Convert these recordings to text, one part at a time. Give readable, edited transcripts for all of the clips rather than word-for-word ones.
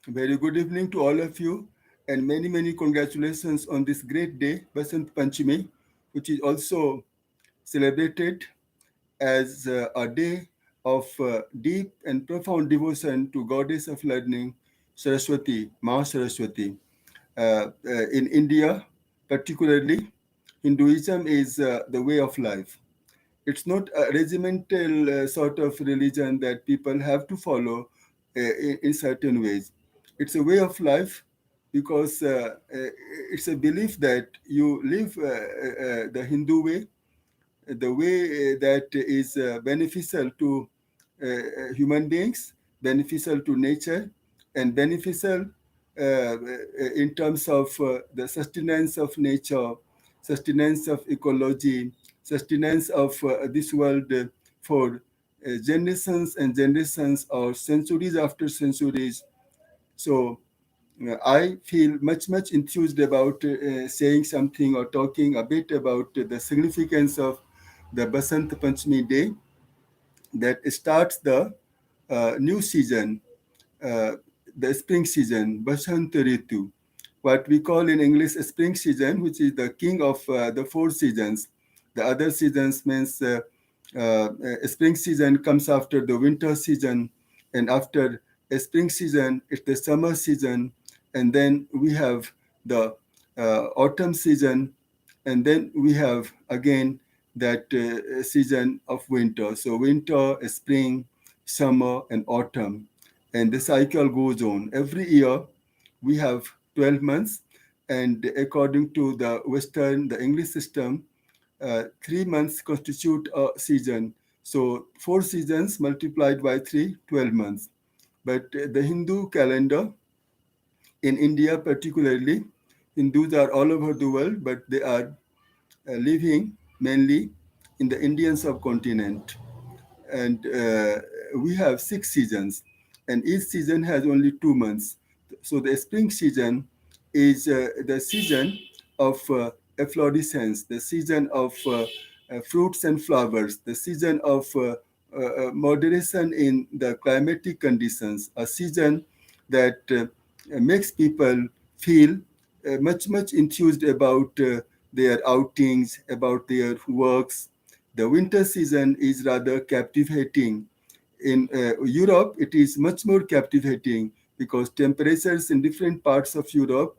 Very good evening to all of you, and many, many congratulations on this great day, Basanta Panchami, which is also celebrated as a day of deep and profound devotion to Goddess of Learning, Saraswati, Ma Saraswati. In India, particularly, Hinduism is the way of life. It's not a regimental sort of religion that people have to follow in certain ways. It's a way of life because it's a belief that you live the Hindu way, the way that is beneficial to human beings, beneficial to nature, and beneficial in terms of the sustenance of nature, sustenance of ecology, sustenance of this world for generations and generations or centuries after centuries. So I feel much enthused about saying something or talking a bit about the significance of the Basanta Panchami day that starts the new season, uh, the spring season, Basanta Ritu, what we call in English a spring season, which is the king of the four seasons. The other seasons means spring season comes after the winter season, and after a spring season, it's the summer season, and then we have the autumn season, and then we have again that season of winter. So winter, spring, summer, and autumn, and the cycle goes on. Every year, we have 12 months, and according to the English system, 3 months constitute a season. So 4 seasons multiplied by 3, 12 months. But the Hindu calendar in India particularly, Hindus are all over the world, but they are living mainly in the Indian subcontinent. And we have 6 seasons, and each season has only 2 months. So the spring season is the season of efflorescence, the season of fruits and flowers, the season of moderation in the climatic conditions, a season that makes people feel much enthused about their outings, about their works. The winter season is rather captivating. In Europe, it is much more captivating because temperatures in different parts of Europe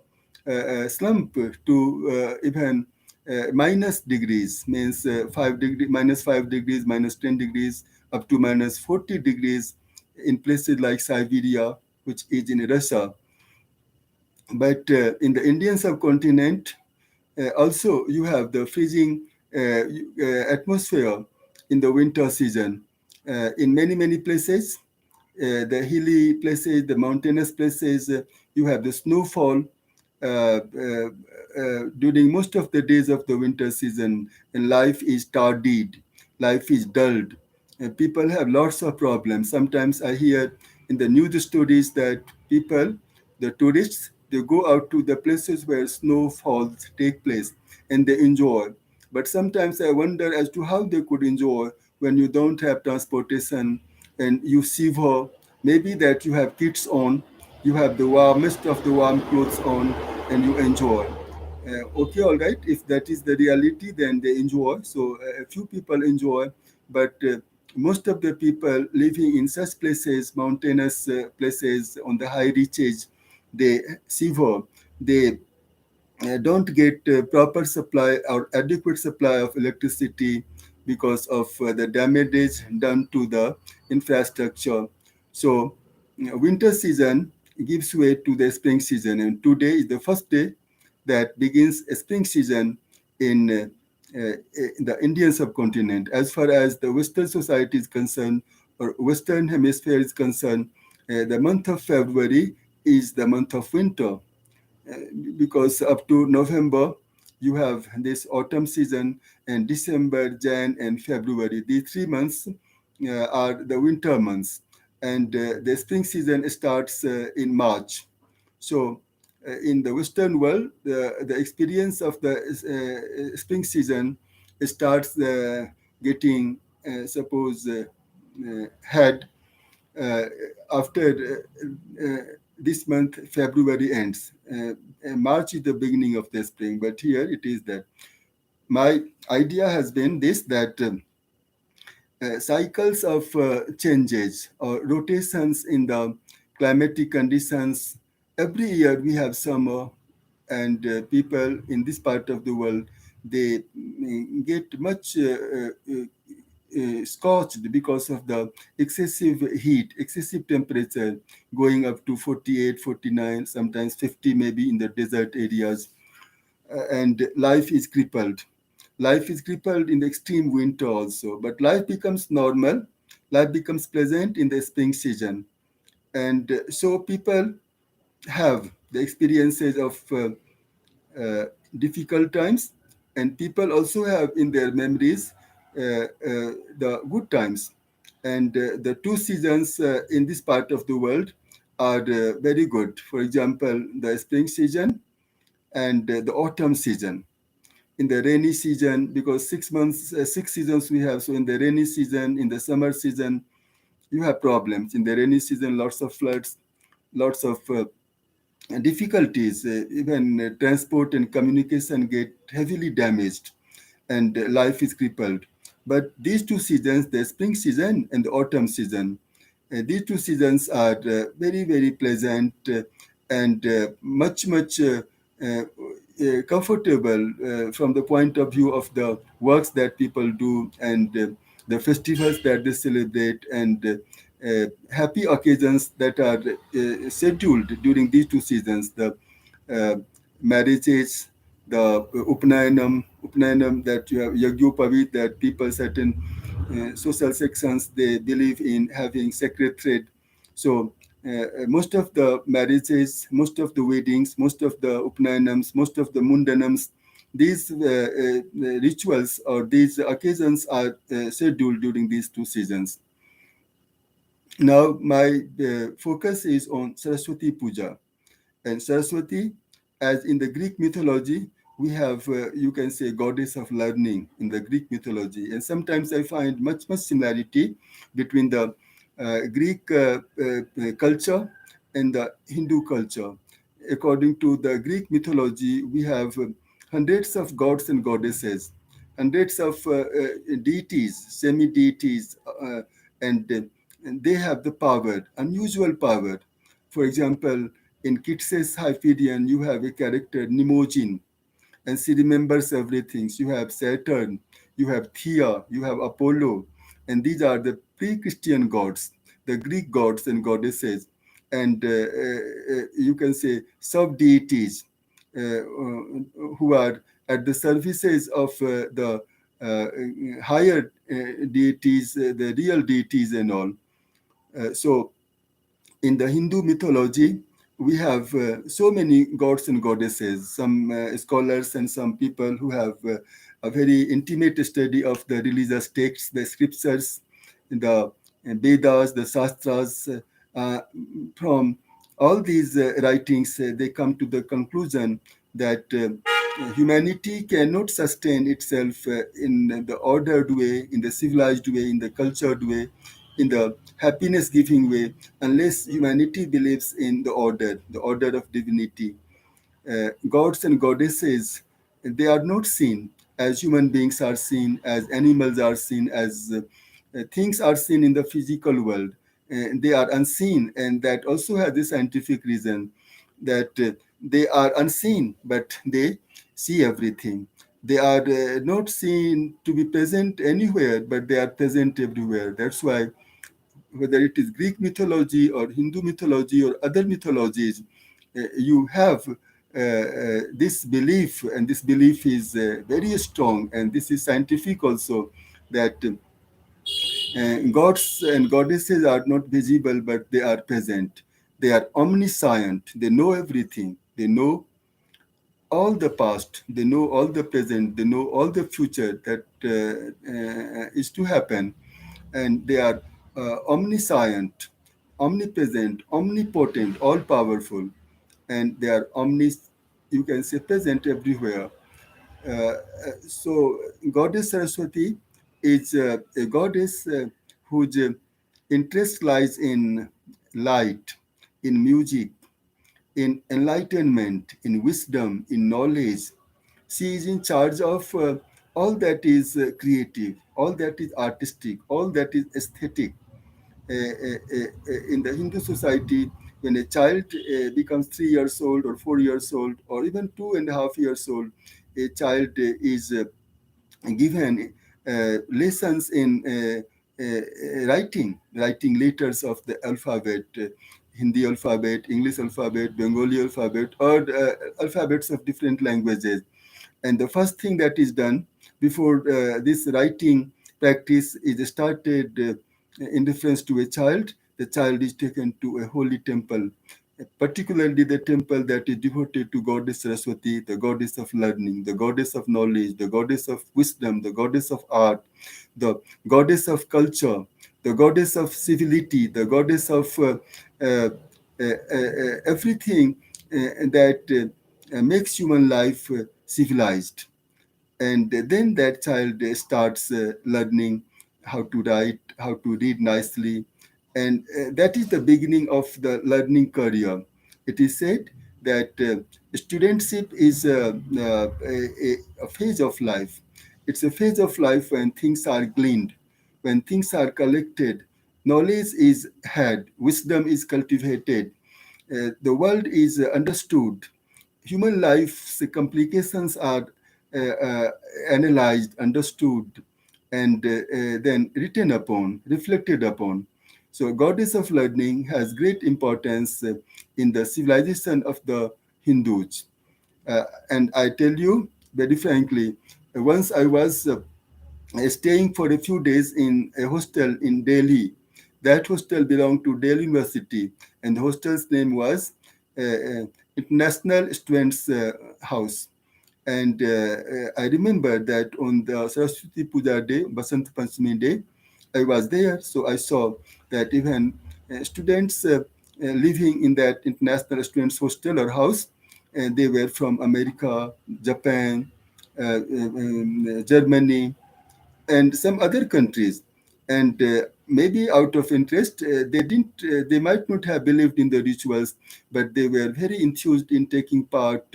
slump to even minus degrees, means 5 degree, minus 5 degrees, minus 10 degrees, up to minus 40 degrees in places like Siberia, which is in Russia. But in the Indian subcontinent, also you have the freezing atmosphere in the winter season. In many places, the hilly places, the mountainous places, you have the snowfall during most of the days of the winter season, and life is tardied, life is dulled. People have lots of problems. Sometimes I hear in the news stories that people, the tourists, they go out to the places where snowfalls take place and they enjoy. But sometimes I wonder as to how they could enjoy when you don't have transportation and you shiver. Maybe that you have kits on, you have the warmest of the warm clothes on, and you enjoy. Okay, all right. If that is the reality, then they enjoy. So a few people enjoy, but most of the people living in such places, mountainous places on the high reaches, they shiver. They don't get proper supply or adequate supply of electricity because of the damage done to the infrastructure. So winter season gives way to the spring season, and today is the first day that begins a spring season in the Indian subcontinent. As far as the Western society is concerned, or Western hemisphere is concerned, the month of February is the month of winter because up to November, you have this autumn season, and December, Jan, and February. These 3 months are the winter months, and the spring season starts in March. So, in the Western world, the experience of the spring season starts getting, suppose, had uh, after this month February ends. March is the beginning of the spring, but here it is that my idea has been this, that cycles of changes or rotations in the climatic conditions. Every year we have summer, and people in this part of the world, they get much scorched because of the excessive heat, excessive temperature, going up to 48, 49, sometimes 50, maybe in the desert areas. And life is crippled. Life is crippled in the extreme winter also, but life becomes normal, life becomes pleasant in the spring season. And so people have the experiences of uh, difficult times, and people also have in their memories the good times. And the two seasons in this part of the world are very good. For example, the spring season and the autumn season. In the rainy season, because 6 months, 6 seasons we have, so in the rainy season, in the summer season, you have problems. In the rainy season, lots of floods, lots of difficulties, even transport and communication get heavily damaged, and life is crippled. But these two seasons, the spring season and the autumn season, these two seasons are very, very pleasant, and much comfortable from the point of view of the works that people do, and the festivals that they celebrate, and happy occasions that are scheduled during these two seasons. The uh, marriages, the upnayanam that you have, Yagyopavit, that people, certain social sections, they believe in having sacred thread. So most of the marriages, most of the weddings, most of the upnayanams, most of the mundanams, these rituals or these occasions are scheduled during these two seasons. Now, my focus is on Saraswati Puja. And Saraswati, as in the Greek mythology, we have, you can say, goddess of learning in the Greek mythology. And sometimes I find much similarity between the Greek culture and the Hindu culture. According to the Greek mythology, we have hundreds of gods and goddesses, hundreds of deities, semi-deities, and they have the power, unusual power. For example, in Keats's Hyperion, you have a character, Nimojin, and she remembers everything. You have Saturn, you have Thea, you have Apollo, and these are the pre-Christian gods, the Greek gods and goddesses, and you can say sub-deities who are at the services of the higher deities, the real deities and all. So in the Hindu mythology, we have so many gods and goddesses. Some scholars and some people who have a very intimate study of the religious texts, the scriptures, the Vedas, the Shastras. From all these writings, they come to the conclusion that humanity cannot sustain itself in the ordered way, in the civilized way, in the cultured way, in the happiness giving way, unless humanity believes in the order of divinity. Gods and goddesses, they are not seen as human beings are seen, as animals are seen, as things are seen in the physical world. They are unseen, and that also has a scientific reason, that they are unseen, but they see everything. They are not seen to be present anywhere, but they are present everywhere. That's why, whether it is Greek mythology or Hindu mythology or other mythologies, you have this belief, and this belief is very strong, and this is scientific also, that gods and goddesses are not visible, but they are present. They are omniscient. They know everything. They know all the past. They know all the present. They know all the future that is to happen, and they are omniscient, omnipresent, omnipotent, all powerful, and they are you can say, present everywhere. So, Goddess Saraswati is a goddess whose interest lies in light, in music, in enlightenment, in wisdom, in knowledge. She is in charge of all that is creative, all that is artistic, all that is aesthetic. In the Hindu society, when a child becomes 3 years old or 4 years old or even 2.5 years old, a child is given lessons in writing letters of the alphabet, Hindi alphabet, English alphabet, Bengali alphabet, or alphabets of different languages. And the first thing that is done before this writing practice is started in reference to a child, the child is taken to a holy temple, particularly the temple that is devoted to Goddess Saraswati, the goddess of learning, the goddess of knowledge, the goddess of wisdom, the goddess of art, the goddess of culture, the goddess of civility, the goddess of everything that makes human life civilized. And then that child starts learning how to write, how to read nicely, and that is the beginning of the learning career. It is said that studentship is a phase of life. It's a phase of life when things are gleaned, when things are collected, knowledge is had, wisdom is cultivated, the world is understood, human life's complications are analyzed, understood, and then written upon, reflected upon. So, goddess of learning has great importance in the civilization of the Hindus. And I tell you very frankly, once I was staying for a few days in a hostel in Delhi. That hostel belonged to Delhi University, and the hostel's name was International Students House. And I remember that on the Saraswati Pooja day, Basanta Panchami day, I was there, so I saw that even students living in that international students hostel or house, and they were from America, Japan, Germany, and some other countries. And maybe out of interest, they might not have believed in the rituals, but they were very enthused in taking part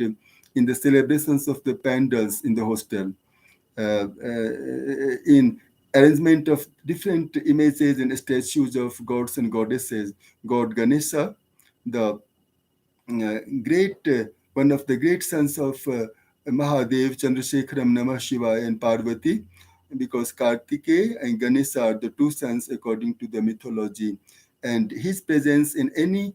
in the celebrations of the pandals in the hostel, in arrangement of different images and statues of gods and goddesses. God Ganesha, the great one of the great sons of Mahadev, Chandrasekharam, Namah Shivaya, and Parvati, because Kartikeya and Ganesha are the two sons according to the mythology, and his presence in any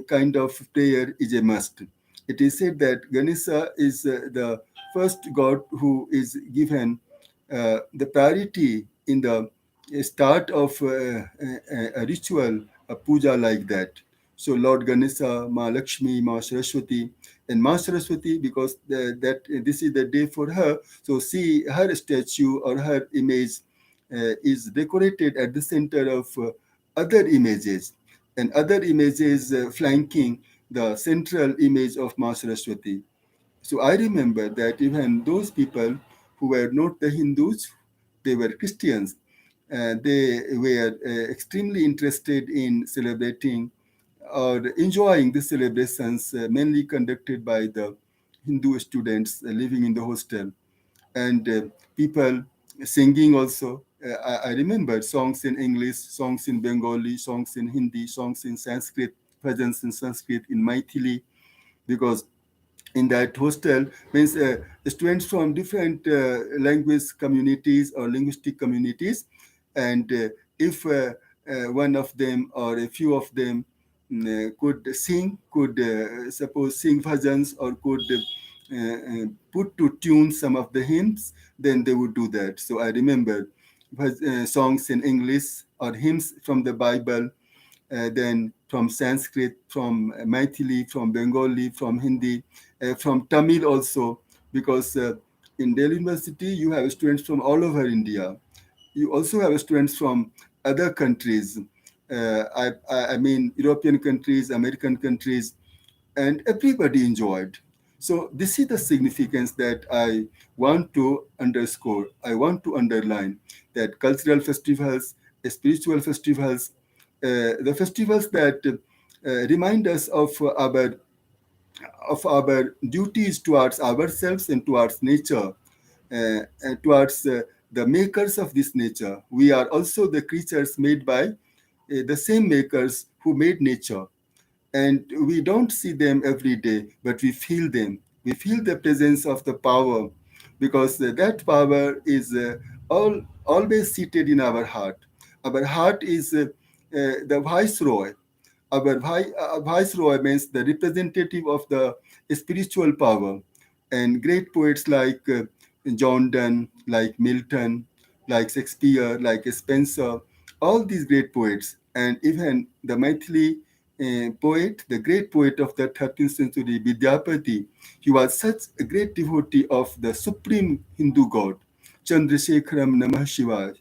kind of prayer is a must. It is said that Ganesha is the first god who is given the priority in the start of a ritual, a puja like that. So Lord Ganesha, Ma Lakshmi, Ma Saraswati, and Ma Saraswati, because this is the day for her. So see, her statue or her image is decorated at the center of other images, and other images flanking the central image of Ma Saraswati. So I remember that even those people who were not the Hindus, they were Christians. They were extremely interested in celebrating or enjoying the celebrations mainly conducted by the Hindu students living in the hostel, and people singing also. I remember songs in English, songs in Bengali, songs in Hindi, songs in Sanskrit, presence in Sanskrit, in Maithili, because in that hostel means students from different language communities or linguistic communities, and if one of them or a few of them could sing, could suppose sing bhajans or could put to tune some of the hymns, then they would do that. So I remember songs in English or hymns from the Bible, then from Sanskrit, from Maithili, from Bengali, from Hindi, from Tamil also, because in Delhi University you have students from all over India. You also have students from other countries. I mean European countries, American countries, and everybody enjoyed. So this is the significance that I want to underscore. I want to underline that cultural festivals, spiritual festivals, the festivals that remind us of our duties towards ourselves and towards nature, and towards the makers of this nature. We are also the creatures made by the same makers who made nature, and we don't see them every day, but we feel them. We feel the presence of the power, because that power is always seated in our heart. Our heart is the viceroy. Our viceroy means the representative of the spiritual power. And great poets like John Donne, like Milton, like Shakespeare, like Spencer, all these great poets, and even the Maithili poet, the great poet of the 13th century, Vidyapati, he was such a great devotee of the supreme Hindu god, Chandrasekharam Namah Shivaya,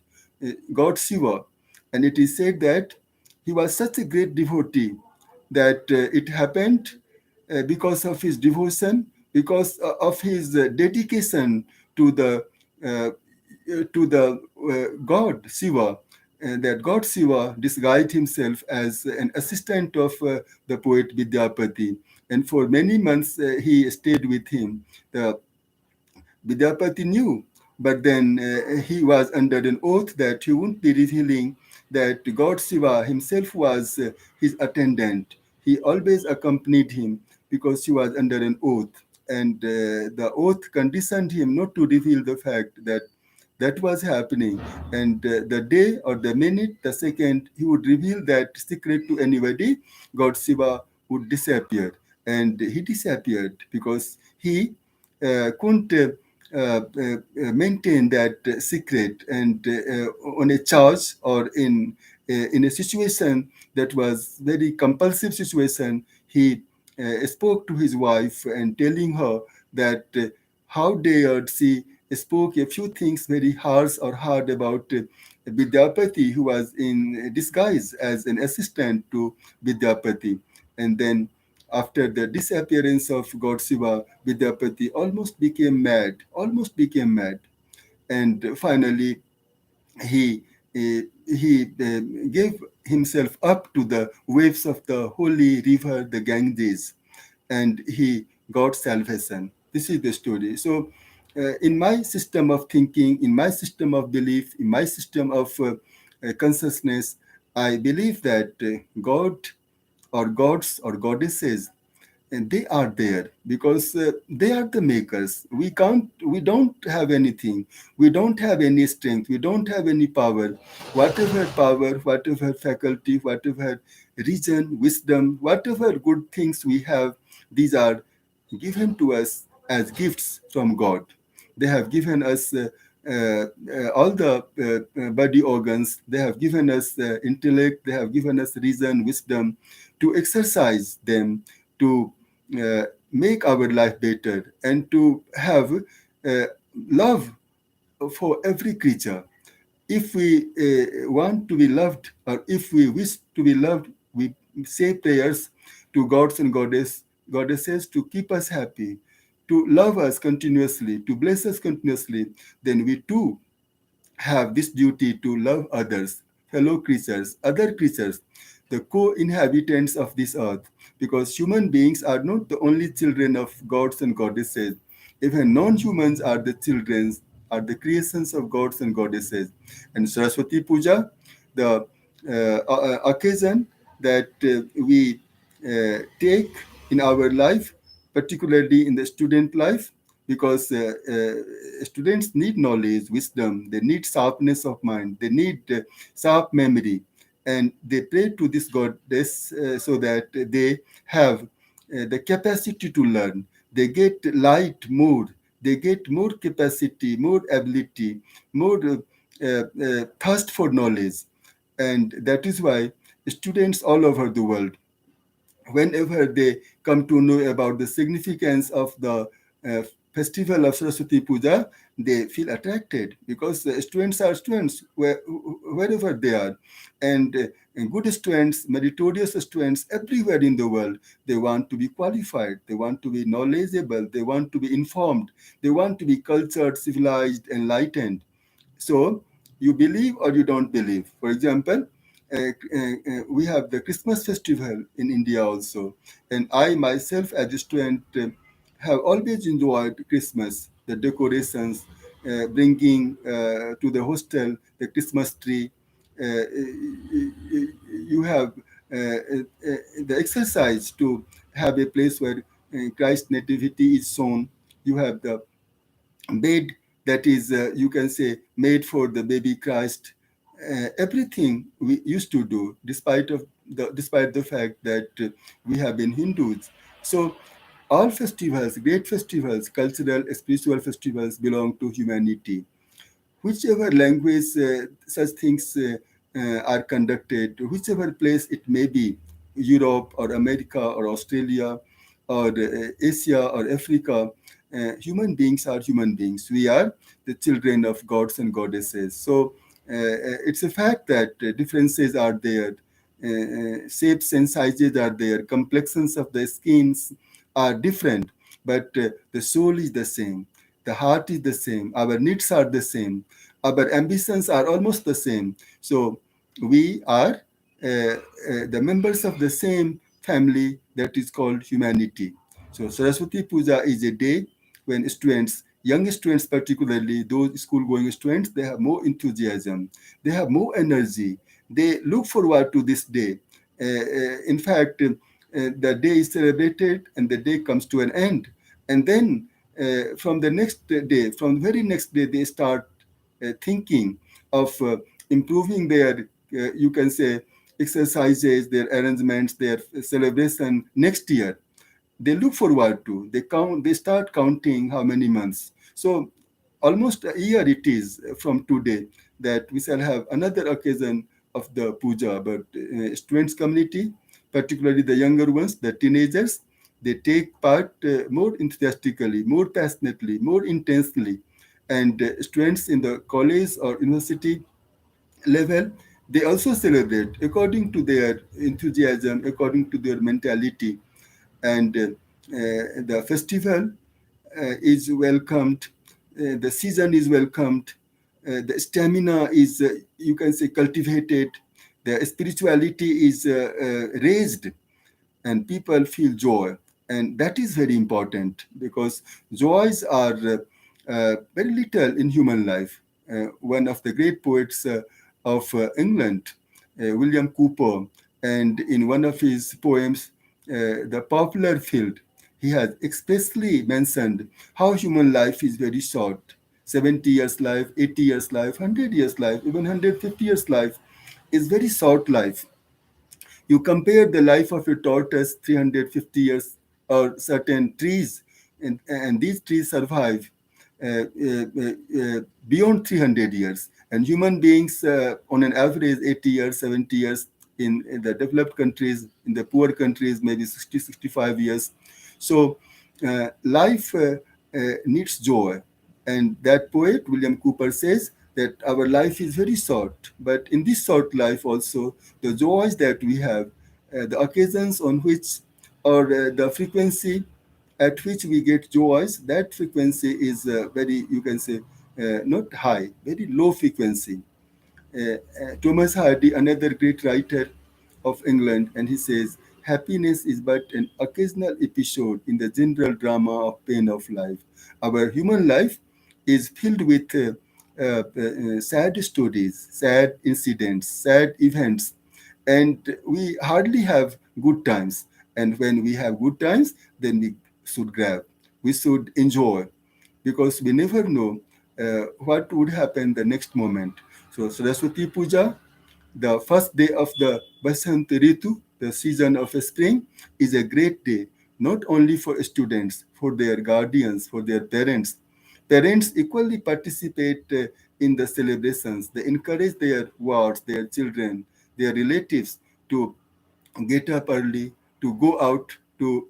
God Shiva. And it is said that he was such a great devotee that it happened because of his devotion, because of his dedication to uh, God Shiva, and that God Shiva disguised himself as an assistant of the poet Vidyapati, and for many months he stayed with him. The Vidyapati knew, but then he was under an oath that he wouldn't be revealing that God Shiva himself was his attendant. He always accompanied him because he was under an oath. And the oath conditioned him not to reveal the fact that that was happening. And the day or the minute, the second, he would reveal that secret to anybody, God Shiva would disappear. And he disappeared because he couldn't maintain that secret, and on a charge or in a situation that was very compulsive situation, he spoke to his wife and telling her that how dared she spoke a few things very harsh or hard about Vidyapati, who was in disguise as an assistant to Vidyapati. And then after the disappearance of God Shiva, Vidyapati almost became mad. And finally, he, he gave himself up to the waves of the holy river, the Ganges, and he got salvation. This is the story. So, in my system of thinking, in my system of belief, in my system of consciousness, I believe that God or gods or goddesses, and they are there because they are the makers. We don't have anything, we don't have any strength, we don't have any power. Whatever power, whatever faculty, whatever reason, wisdom, whatever good things we have, these are given to us as gifts from God. They have given us all the body organs, they have given us intellect, they have given us reason, wisdom, to exercise them, to uh, make our life better, and to have uh, love for every creature. If we want to be loved, or if we wish to be loved, we say prayers to gods and goddesses to keep us happy, to love us continuously, to bless us continuously. Then we too have this duty to love others, fellow creatures, other creatures, the co-inhabitants of this earth, because human beings are not the only children of gods and goddesses. Even non-humans are the children, are the creations of gods and goddesses. And Saraswati Pooja, the occasion that we take in our life, particularly in the student life, because students need knowledge, wisdom, they need sharpness of mind, they need sharp memory, and they pray to this goddess so that they have the capacity to learn. They get light more, they get more capacity, more ability, more thirst for knowledge. And that is why students all over the world, whenever they come to know about the significance of the festival of Saraswati Puja, they feel attracted because students are students wherever they are. And good students, meritorious students everywhere in the world, they want to be qualified, they want to be knowledgeable, they want to be informed, they want to be cultured, civilized, enlightened. So you believe or you don't believe. For example, we have the Christmas festival in India also. And I myself, as a student, have always enjoyed Christmas, the decorations, bringing to the hostel the Christmas tree. You have the exercise to have a place where Christ nativity is shown. You have the bed that is, you can say, made for the baby Christ. Everything we used to do, despite the fact that we have been Hindus. So all festivals, great festivals, cultural, spiritual festivals, belong to humanity. Whichever language such things are conducted, whichever place it may be, Europe or America or Australia or Asia or Africa, human beings are human beings. We are the children of gods and goddesses. So it's a fact that differences are there, shapes and sizes are there, complexions of the skins are different, but the soul is the same, the heart is the same, our needs are the same, our ambitions are almost the same. So we are the members of the same family that is called humanity. So Saraswati Puja is a day when students, young students particularly, those school-going students, they have more enthusiasm, they have more energy, they look forward to this day. In fact, the day is celebrated and the day comes to an end. And then from the next day, from the very next day, they start thinking of improving their, you can say, exercises, their arrangements, their celebration next year. They look forward to. They start counting how many months. So almost a year it is from today that we shall have another occasion of the puja. But students community, particularly the younger ones, the teenagers, they take part more enthusiastically, more passionately, more intensely. And students in the college or university level, they also celebrate according to their enthusiasm, according to their mentality. And the festival is welcomed, the season is welcomed, the stamina is, you can say, cultivated, the spirituality is raised, and people feel joy. And that is very important because joys are very little in human life. One of the great poets of England, William Cowper, and in one of his poems, The Popular Field, he has expressly mentioned how human life is very short. 70 years life, 80 years life, 100 years life, even 150 years life is very short life. You compare the life of a tortoise, 350 years, or certain trees, and these trees survive beyond 300 years. And human beings, on an average, 80 years, 70 years, in the developed countries, in the poor countries, maybe 60, 65 years. So life needs joy. And that poet, William Cowper, says that our life is very short. But in this short life also, the joys that we have, the occasions on which, or the frequency at which we get joys, that frequency is very, you can say, not high, very low frequency. Thomas Hardy, another great writer of England, and he says, happiness is but an occasional episode in the general drama of pain of life. Our human life is filled with sad stories, sad incidents, sad events, and we hardly have good times. And when we have good times, then we should grab, we should enjoy, because we never know what would happen the next moment. So Saraswati Puja, the first day of the Basanta Ritu, the season of spring, is a great day, not only for students, for their guardians, for their parents. Parents equally participate in the celebrations. They encourage their wards, their children, their relatives to get up early, to go out, to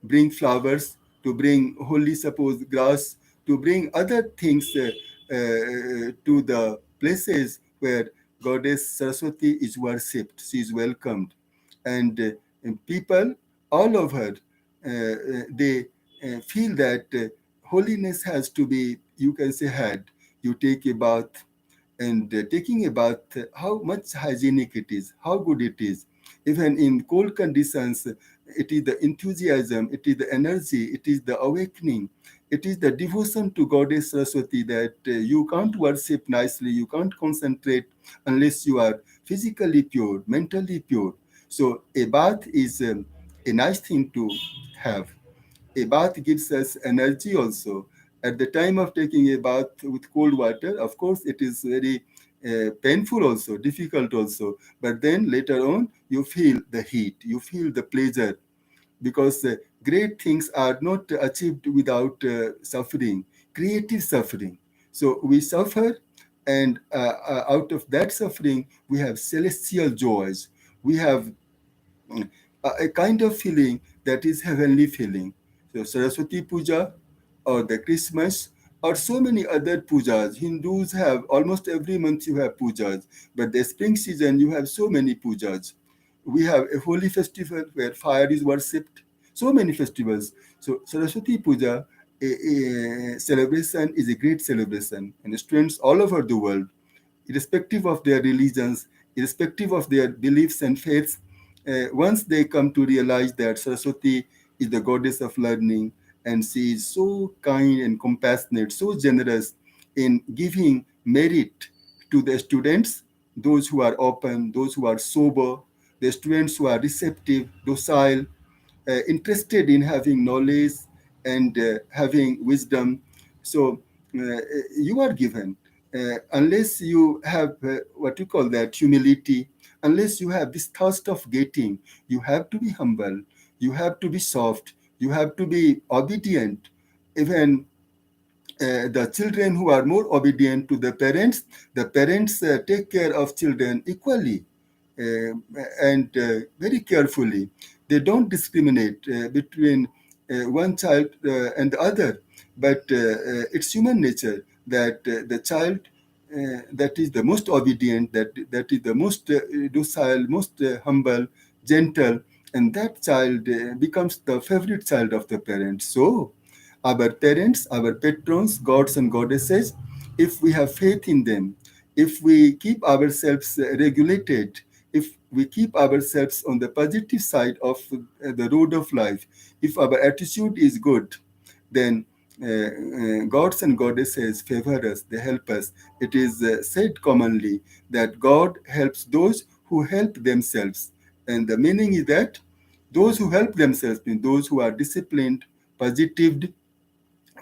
bring flowers, to bring holy, suppose, grass, to bring other things to the places where Goddess Saraswati is worshipped. She is welcomed. And people all over, they feel that holiness has to be, you can say, had. You take a bath, and taking a bath, how much hygienic it is, how good it is. Even in cold conditions, it is the enthusiasm, it is the energy, it is the awakening, it is the devotion to Goddess Saraswati that you can't worship nicely, you can't concentrate unless you are physically pure, mentally pure. So a bath is a nice thing to have. A bath gives us energy also. At the time of taking a bath with cold water, of course, it is very painful also, difficult also. But then later on, you feel the heat, you feel the pleasure, because great things are not achieved without suffering, creative suffering. So we suffer, and out of that suffering, we have celestial joys. We have a kind of feeling that is heavenly feeling. So Saraswati Puja or the Christmas or so many other pujas. Hindus have almost every month you have pujas, but the spring season you have so many pujas. We have a holy festival where fire is worshipped. So many festivals. So Saraswati Puja, a celebration is a great celebration, and students all over the world, irrespective of their religions, irrespective of their beliefs and faiths, once they come to realize that Saraswati is the goddess of learning, and she is so kind and compassionate, so generous in giving merit to the students, those who are open, those who are sober, the students who are receptive, docile, interested in having knowledge and having wisdom. So you are given, unless you have what you call that humility, unless you have this thirst of getting, you have to be humble, you have to be soft, you have to be obedient. Even the children who are more obedient to the parents take care of children equally uh, and very carefully. They don't discriminate between one child and the other, but it's human nature that the child that is the most obedient, that is the most docile, most humble, gentle, and that child becomes the favorite child of the parents. So our parents, our patrons, gods and goddesses, if we have faith in them, if we keep ourselves regulated, if we keep ourselves on the positive side of the road of life, if our attitude is good, then gods and goddesses favor us, they help us. It is said commonly that God helps those who help themselves. And the meaning is that those who help themselves mean those who are disciplined, positive,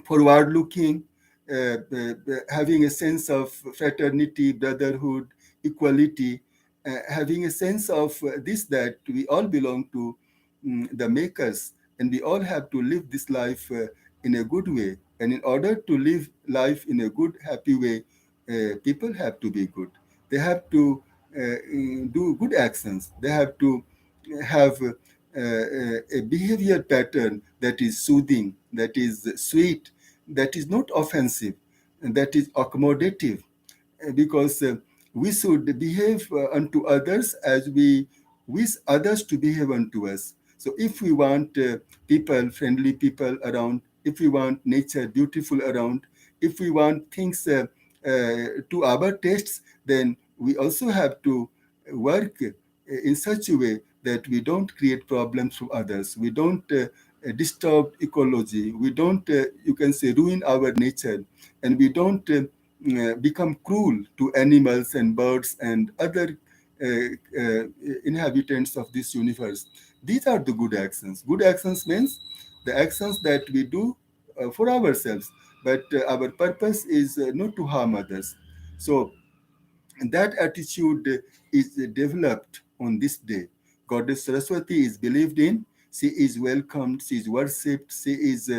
forward looking, having a sense of fraternity, brotherhood, equality, having a sense of this, that we all belong to the makers, and we all have to live this life in a good way. And in order to live life in a good, happy way, people have to be good. They have to do good actions. They have to have a behavior pattern that is soothing, that is sweet, that is not offensive, and that is accommodative, because we should behave unto others as we wish others to behave unto us. So if we want people, friendly people around, if we want nature beautiful around, if we want things to our tastes, then we also have to work in such a way that we don't create problems for others. We don't disturb ecology. We don't, you can say, ruin our nature, and we don't become cruel to animals and birds and other uh, uh, inhabitants of this universe. These are the good actions. Good actions means the actions that we do for ourselves, but our purpose is not to harm others. So that attitude is developed on this day. Goddess Saraswati is believed in, she is welcomed, she is worshipped, she is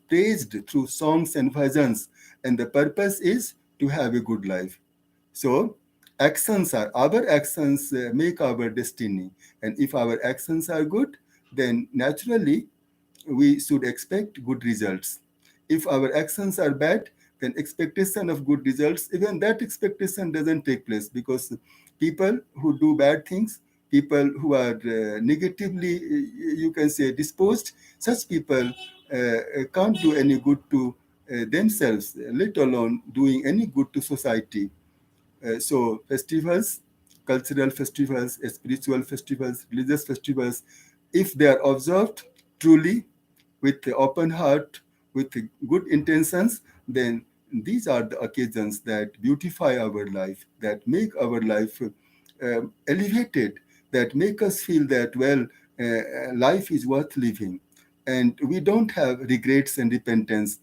praised through songs and bhajans, and the purpose is to have a good life. So, our actions make our destiny, and if our actions are good, then naturally we should expect good results. If our actions are bad, then expectation of good results, even that expectation doesn't take place, because people who do bad things, people who are negatively, you can say, disposed, such people can't do any good to themselves, let alone doing any good to society. So festivals, cultural festivals, spiritual festivals, religious festivals, if they are observed truly with the open heart, with the good intentions, then these are the occasions that beautify our life, that make our life elevated, that make us feel that, well, life is worth living. And we don't have regrets and repentance.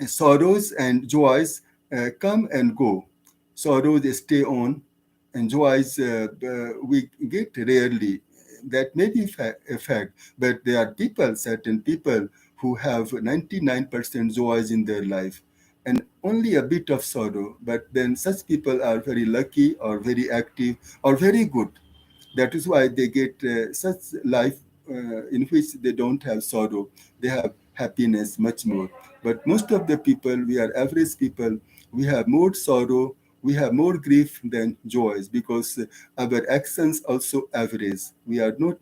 Sorrows and joys come and go. Sorrows stay on, and joys we get rarely. That may be a fact, but there are people, certain people, who have 99% joys in their life and only a bit of sorrow. But then such people are very lucky or very active or very good. That is why they get such life in which they don't have sorrow. They have happiness much more. But most of the people, we are average people, we have more sorrow, we have more grief than joys because our actions also average. We are not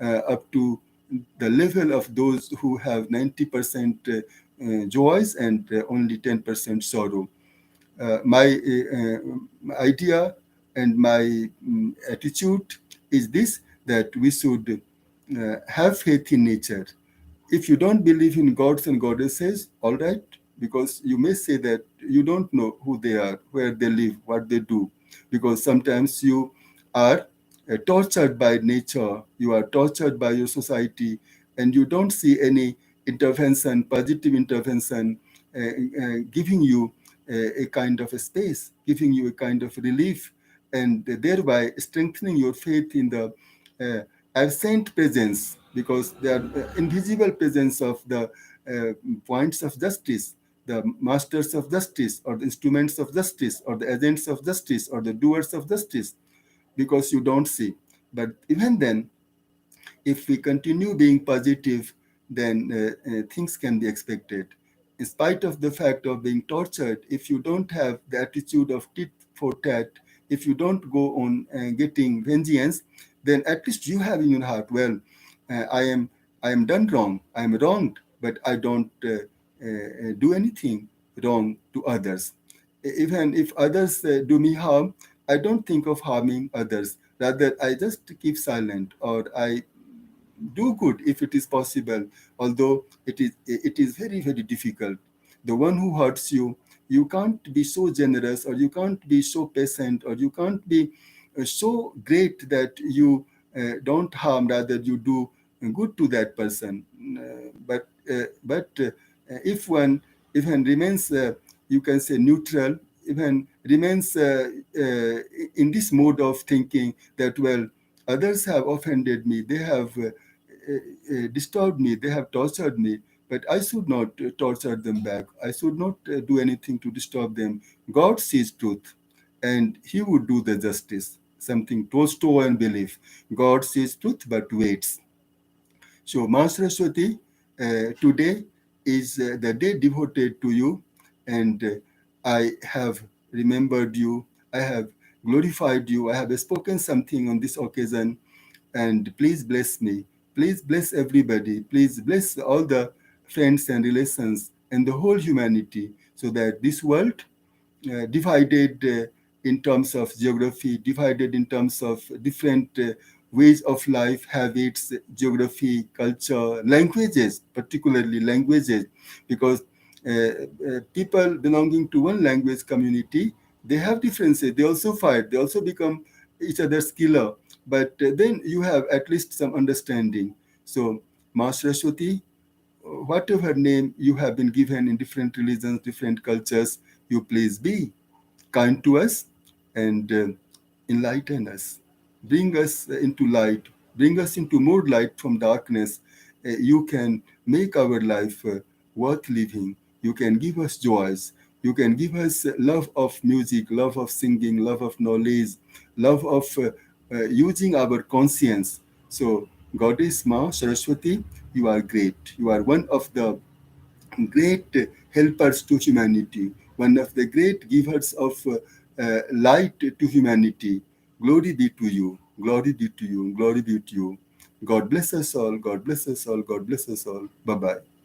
up to the level of those who have 90% joys and only 10% sorrow. My idea and my attitude is this, that we should have faith in nature. If you don't believe in gods and goddesses, all right, because you may say that you don't know who they are, where they live, what they do, because sometimes you are tortured by nature, you are tortured by your society, and you don't see any intervention, positive intervention, giving you a kind of a space, giving you a kind of relief, and thereby strengthening your faith in the uh, absent presence, because they are invisible presence of the points of justice, the masters of justice, or the instruments of justice, or the agents of justice, or the doers of justice, because you don't see. But even then, if we continue being positive, then things can be expected. In spite of the fact of being tortured, if you don't have the attitude of tit for tat, if you don't go on getting vengeance, then at least you have in your heart, well, uh, I am I am done wrong, I am wronged, but I don't do anything wrong to others. Even if others do me harm, I don't think of harming others. Rather, I just keep silent, or I do good if it is possible, although it is very, very difficult. The one who hurts you, you can't be so generous, or you can't be so patient, or you can't be so great that you don't harm, rather you do good to that person. But if one even remains, you can say, neutral, even remains in this mode of thinking that, well, others have offended me, they have disturbed me, they have tortured me, but I should not torture them back. I should not do anything to disturb them. God sees truth, and He would do the justice. Something Tolstoy belief. God sees truth but waits. So, Ma Saraswati, today is the day devoted to you, and I have remembered you, I have glorified you, I have spoken something on this occasion, and please bless me. Please bless everybody. Please bless all the friends and relations and the whole humanity, so that this world, divided in terms of geography, divided in terms of different ways of life, habits, geography, culture, languages, particularly languages, because people belonging to one language community, they have differences. They also fight. They also become each other's killer. But then you have at least some understanding. So, Master Shruti, whatever name you have been given in different religions, different cultures, you please be kind to us and enlighten us. Bring us into light, bring us into more light from darkness. You can make our life worth living. You can give us joys. You can give us love of music, love of singing, love of knowledge, love of using our conscience. So, Goddess Ma Saraswati, you are great. You are one of the great helpers to humanity, one of the great givers of light to humanity. Glory be to you, glory be to you, glory be to you. God bless us all, God bless us all, God bless us all. Bye bye.